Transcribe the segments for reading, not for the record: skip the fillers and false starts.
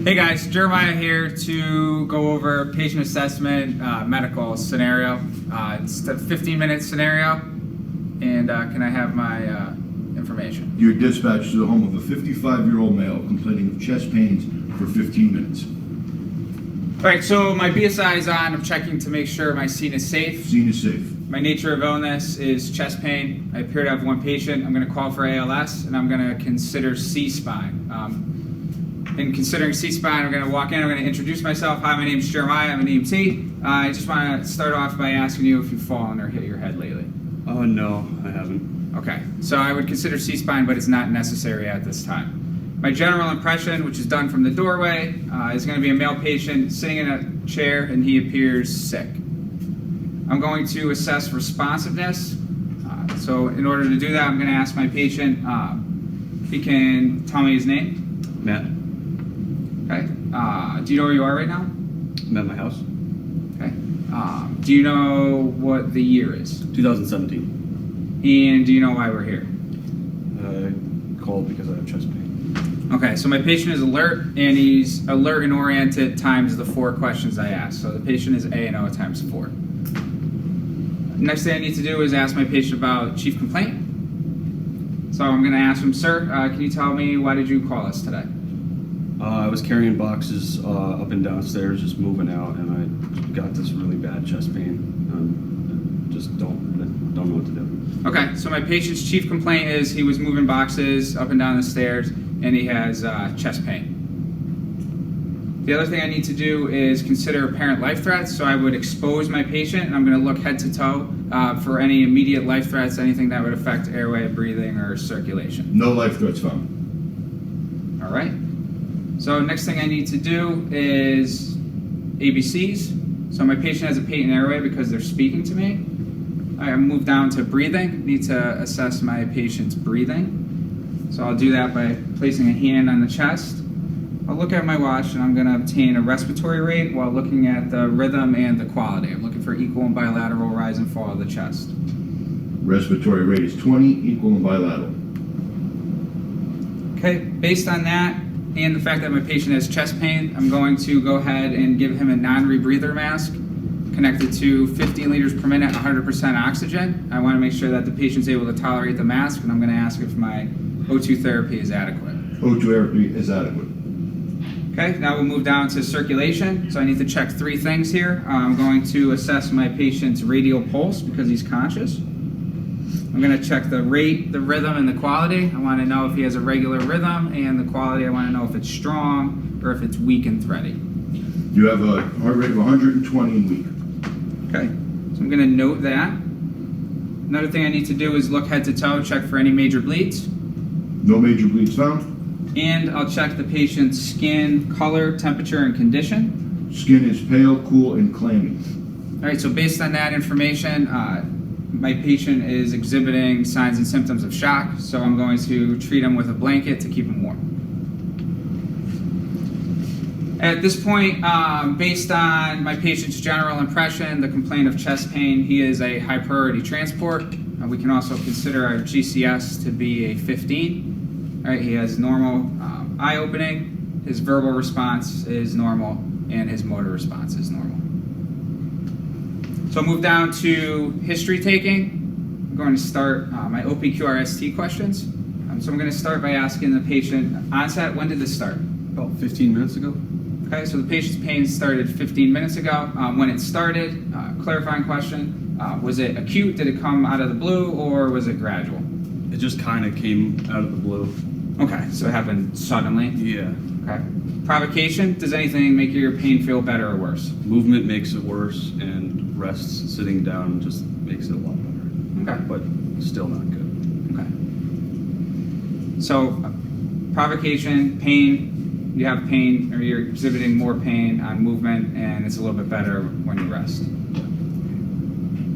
Hey guys, Jeremiah here to go over patient assessment medical scenario. It's a 15-minute scenario, and can I have my information? You're dispatched to the home of a 55-year-old male complaining of chest pains for 15 minutes. All right, so my BSI is on. I'm checking to make sure my scene is safe. Scene is safe. My nature of illness is chest pain. I appear to have one patient. I'm going to call for ALS, and I'm going to consider C-spine. In considering C-spine, I'm going to walk in. I'm going to introduce myself. Hi, my name is Jeremiah. I'm an EMT. I just want to start off by asking you if you've fallen or hit your head lately. Oh, no, I haven't. Okay, so I would consider C-spine, but it's not necessary at this time. My general impression, which is done from the doorway, is going to be a male patient sitting in a chair, and he appears sick. I'm going to assess responsiveness. So in order to do that, I'm going to ask my patient if he can tell me his name. Matt, Okay. Do you know where you are right now? I'm at my house. Okay. Do you know what the year is? 2017. And do you know why we're here? Called because I have chest pain. Okay, so my patient is alert, and he's alert and oriented times the 4 questions I asked. So the patient is A and O times 4. Next thing I need to do is ask my patient about chief complaint. So I'm going to ask him, sir, can you tell me why did you call us today? I was carrying boxes up and downstairs, just moving out, and I got this really bad chest pain. Just don't know what to do. Okay, so my patient's chief complaint is he was moving boxes up and down the stairs, and he has chest pain. The other thing I need to do is consider apparent life threats, so I would expose my patient, and I'm going to look head to toe for any immediate life threats, anything that would affect airway, breathing, or circulation. No life threats found. All right. So next thing I need to do is ABCs. So my patient has a patent airway because they're speaking to me. I move down to breathing. Need to assess my patient's breathing. So I'll do that by placing a hand on the chest. I'll look at my watch, and I'm going to obtain a respiratory rate while looking at the rhythm and the quality. I'm looking for equal and bilateral rise and fall of the chest. Respiratory rate is 20, equal and bilateral. Okay, based on that and the fact that my patient has chest pain, I'm going to go ahead and give him a non-rebreather mask connected to 15 liters per minute, 100% oxygen. I want to make sure that the patient's able to tolerate the mask, and I'm going to ask if my O2 therapy is adequate. O2 therapy is adequate. Okay, now we'll move down to circulation. So I need to check 3 things here. I'm going to assess my patient's radial pulse because he's conscious. I'm going to check the rate, the rhythm, and the quality. I want to know if he has a regular rhythm, and the quality, I want to know if it's strong or if it's weak and thready. You have a heart rate of 120 and weak. Okay, so I'm going to note that. Another thing I need to do is look head to toe, check for any major bleeds. No major bleeds found. And I'll check the patient's skin color, temperature, and condition. Skin is pale, cool, and clammy. All right, so based on that information, my patient is exhibiting signs and symptoms of shock, so I'm going to treat him with a blanket to keep him warm. At this point, based on my patient's general impression, the complaint of chest pain, he is a high priority transport. We can also consider our GCS to be a 15. All right, he has normal eye opening, his verbal response is normal, and his motor response is normal. So I'll move down to history taking. I'm going to start my OPQRST questions. So I'm going to start by asking the patient, onset, when did this start? About 15 minutes ago. Okay, so the patient's pain started 15 minutes ago. When it started, clarifying question, was it acute? Did it come out of the blue, or was it gradual? It just kind of came out of the blue. Okay, so it happened suddenly? Yeah. Okay. Provocation, does anything make your pain feel better or worse? Movement makes it worse, and rest, sitting down, just makes it a lot better. Okay. But still not good. Okay. So, provocation, pain, you have pain, or you're exhibiting more pain on movement, and it's a little bit better when you rest.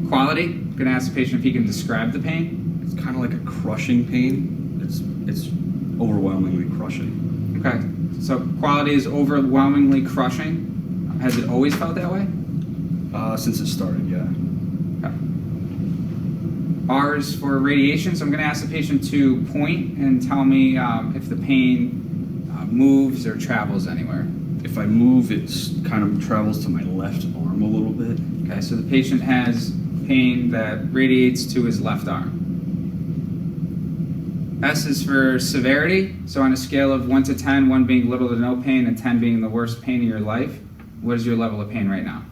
Quality, I'm going to ask the patient if he can describe the pain. It's kind of like a crushing pain. It's overwhelmingly crushing. Okay. So quality is overwhelmingly crushing. Has it always felt that way? Since it started, yeah. Okay. R is for radiation, so I'm going to ask the patient to point and tell me if the pain moves or travels anywhere. If I move, it's kind of travels to my left arm a little bit. Okay, so the patient has pain that radiates to his left arm. S is for severity, so on a scale of 1 to 10, 1 being little to no pain and 10 being the worst pain of your life, what is your level of pain right now?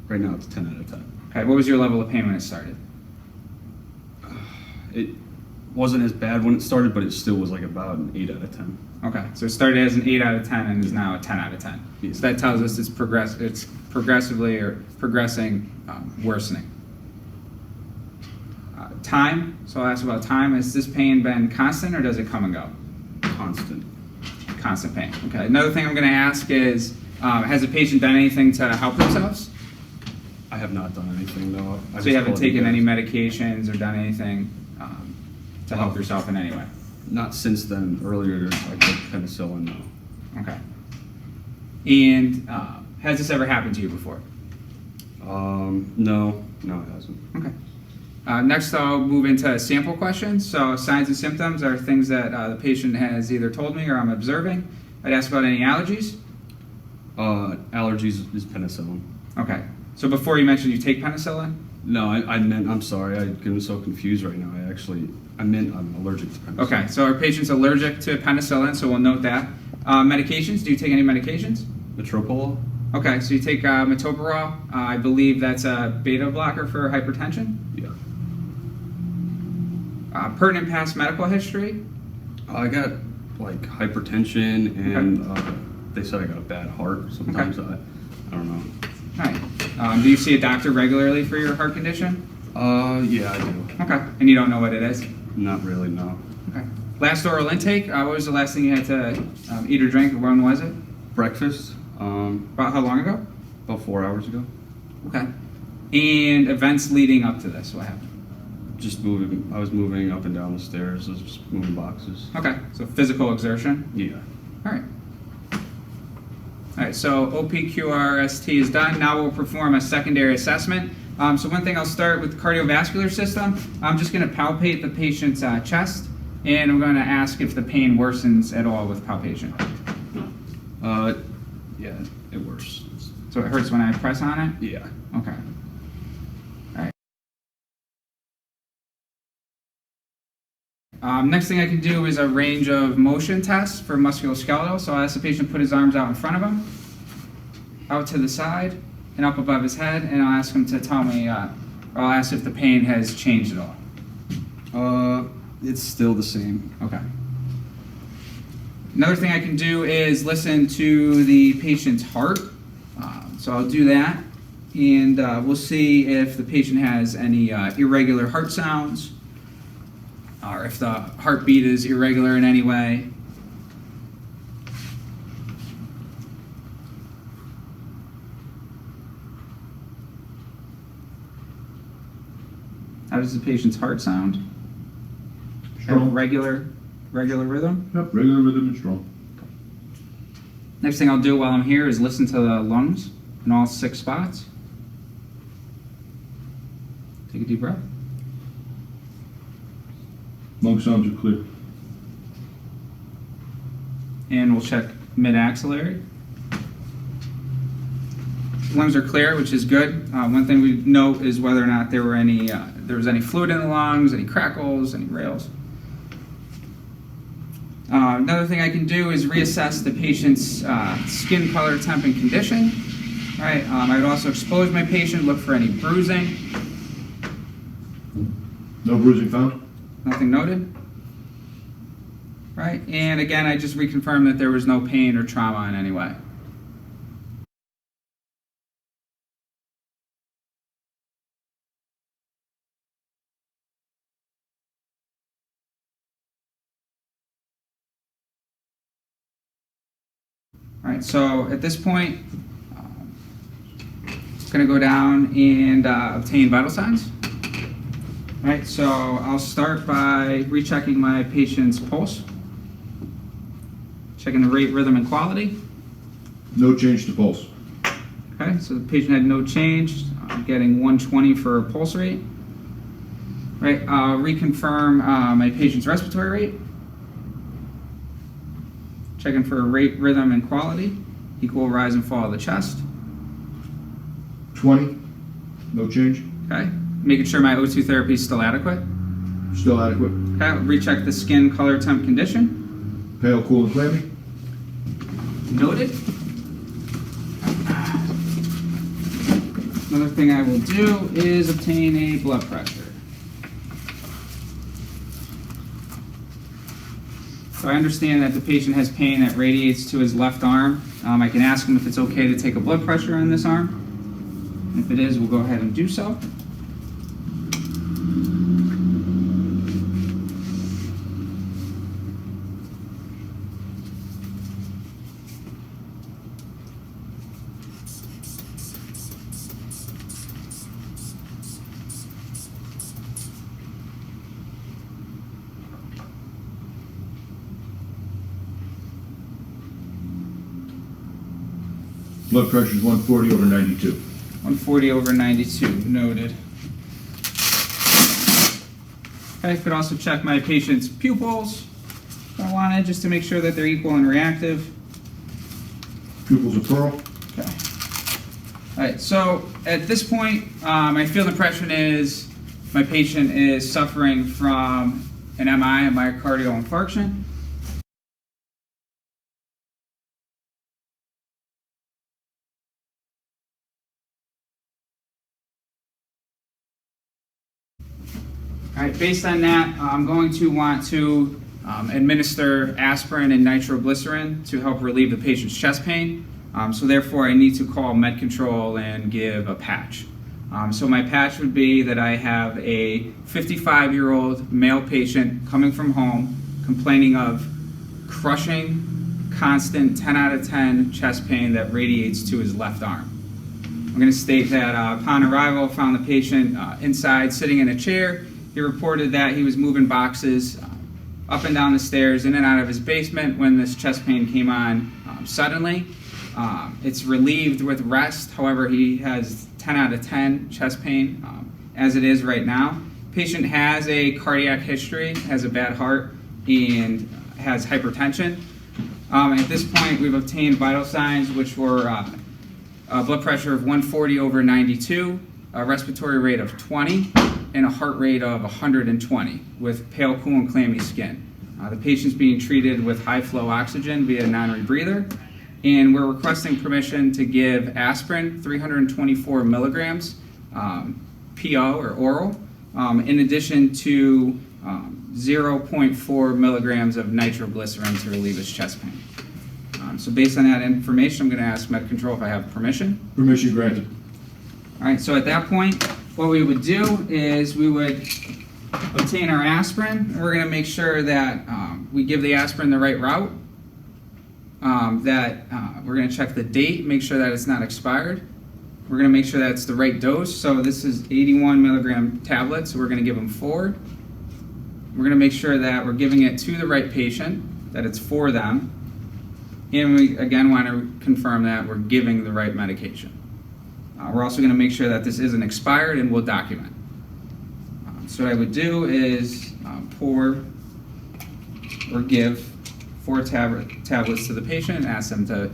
Right now, it's 10 out of 10. Okay, what was your level of pain when it started? It wasn't as bad when it started, but it still was like about an 8 out of 10. Okay, so it started as an 8 out of 10 and is now a 10 out of 10. Yeah. So that tells us it's progressively or progressing, worsening. Time, so I'll ask about time. Has this pain been constant or does it come and go? Constant. Constant pain. Okay, another thing I'm going to ask is, has the patient done anything to help themselves? I have not done anything, though. So you haven't taken any medications or done anything to help yourself in any way? Not since then. Earlier, I took penicillin, though. Okay. And has this ever happened to you before? No, it hasn't. Okay. Next, I'll move into sample questions. So signs and symptoms are things that the patient has either told me or I'm observing. I'd ask about any allergies. Allergies is penicillin. Okay. So before you mentioned you take penicillin? No, I meant, I'm sorry, I'm so confused right now. I meant I'm allergic to penicillin. Okay, so our patient's allergic to penicillin, so we'll note that. Medications, do you take any medications? Metropolol? Okay, so you take metoprolol. I believe that's a beta blocker for hypertension. Yeah. Pertinent past medical history. I got like hypertension and they said I got a bad heart. Sometimes I don't know. All right. Do you see a doctor regularly for your heart condition? Yeah, I do. Okay. And you don't know what it is? Not really, no. Okay. Last oral intake, what was the last thing you had to eat or drink? When was it? Breakfast, About how long ago? about 4 hours ago. Okay. And events leading up to this, what happened? Just moving, I was moving up and down the stairs, I was just moving boxes. Okay, so physical exertion. Yeah. All right. All right, so OPQRST is done. Now we'll perform a secondary assessment. So one thing, I'll start with the cardiovascular system. I'm just going to palpate the patient's chest, and I'm going to ask if the pain worsens at all with palpation. Yeah, it worsens. So it hurts when I press on it? Yeah. Okay. All right. Next thing I can do is a range of motion test for musculoskeletal. So I'll ask the patient to put his arms out in front of him, out to the side, and up above his head, and I'll ask him to tell me, I'll ask if the pain has changed at all. It's still the same. Okay. Another thing I can do is listen to the patient's heart. So I'll do that, and we'll see if the patient has any irregular heart sounds, or if the heartbeat is irregular in any way. How does the patient's heart sound? Strong. Have regular rhythm? Yep, regular rhythm and strong. Next thing I'll do while I'm here is listen to the lungs in all 6 spots. Take a deep breath. Lung sounds are clear. And we'll check mid-axillary. Lungs are clear, which is good. One thing we note is whether or not there was any fluid in the lungs, any crackles, any rales. Another thing I can do is reassess the patient's skin color, temp, and condition. Right. I would also expose my patient, look for any bruising. No bruising found? Nothing noted. Right. And again, I just reconfirm that there was no pain or trauma in any way. All right, so at this point, I'm going to go down and obtain vital signs. All right, so I'll start by rechecking my patient's pulse, checking the rate, rhythm, and quality. No change to pulse. Okay, so the patient had no change. I'm getting 120 for pulse rate. Right, I'll reconfirm my patient's respiratory rate. Checking for rate, rhythm, and quality. Equal rise and fall of the chest. 20, no change, Okay, making sure my O2 therapy is still adequate. still adequate. Okay, I'll recheck the skin, color, temp, condition. Pale, cool, and clammy. Noted. Another thing I will do is obtain a blood pressure. So I understand that the patient has pain that radiates to his left arm. I can ask him if it's okay to take a blood pressure on this arm. If it is, we'll go ahead and do so. Blood pressure is 140 over 92. 140 over 92, noted. Okay, I could also check my patient's pupils if I wanted, just to make sure that they're equal and reactive. Pupils are pearl. Okay. All right, so at this point, my field impression is my patient is suffering from an MI, a myocardial infarction. All right, based on that, I'm going to want to administer aspirin and nitroglycerin to help relieve the patient's chest pain. So therefore, I need to call med control and give a patch. So my patch would be that I have a 55-year-old male patient coming from home complaining of crushing, constant 10 out of 10 chest pain that radiates to his left arm. I'm going to state that upon arrival, found the patient inside sitting in a chair. He reported that he was moving boxes up and down the stairs, in and out of his basement when this chest pain came on suddenly. It's relieved with rest. However, he has 10 out of 10 chest pain as it is right now. Patient has a cardiac history, has a bad heart, and has hypertension. At this point, we've obtained vital signs, which were a blood pressure of 140 over 92, a respiratory rate of 20, and a heart rate of 120 with pale, cool, and clammy skin. The patient's being treated with high flow oxygen via non-rebreather, and we're requesting permission to give aspirin, 324 milligrams, PO or oral, in addition to 0.4 milligrams of nitroglycerin to relieve his chest pain. So based on that information, I'm going to ask med control if I have permission. Permission granted. All right, so at that point, what we would do is we would obtain our aspirin. We're going to make sure that we give the aspirin the right route, we're going to check the date, make sure that it's not expired. We're going to make sure that it's the right dose. So this is 81 milligram tablets, so we're going to give them 4. We're going to make sure that we're giving it to the right patient, that it's for them. And we, again, want to confirm that we're giving the right medication. We're also going to make sure that this isn't expired, and we'll document. So what I would do is pour or give 4 tablets to the patient and ask them to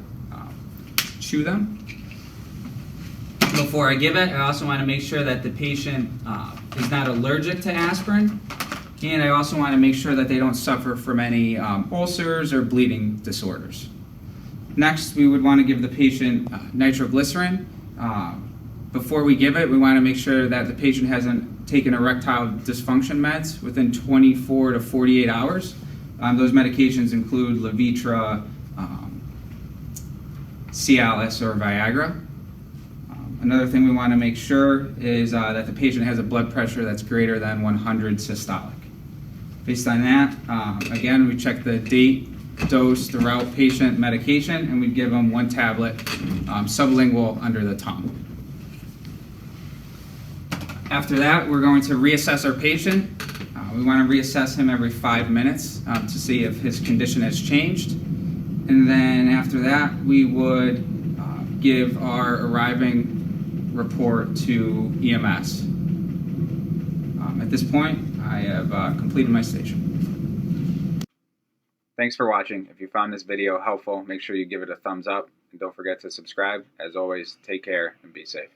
chew them. Before I give it, I also want to make sure that the patient is not allergic to aspirin, and I also want to make sure that they don't suffer from any ulcers or bleeding disorders. Next, we would want to give the patient nitroglycerin. Before we give it, we want to make sure that the patient hasn't taken erectile dysfunction meds within 24 to 48 hours. Those medications include Levitra, Cialis, or Viagra. Another thing we want to make sure is that the patient has a blood pressure that's greater than 100 systolic. Based on that, again, we check the date, dose, the route, patient, medication, and we give them 1 tablet sublingual under the tongue. After that, we're going to reassess our patient. We want to reassess him every 5 minutes to see if his condition has changed. And then after that, we would give our arriving report to EMS. At this point, I have completed my station. Thanks for watching. If you found this video helpful, make sure you give it a thumbs up and don't forget to subscribe. As always, take care and be safe.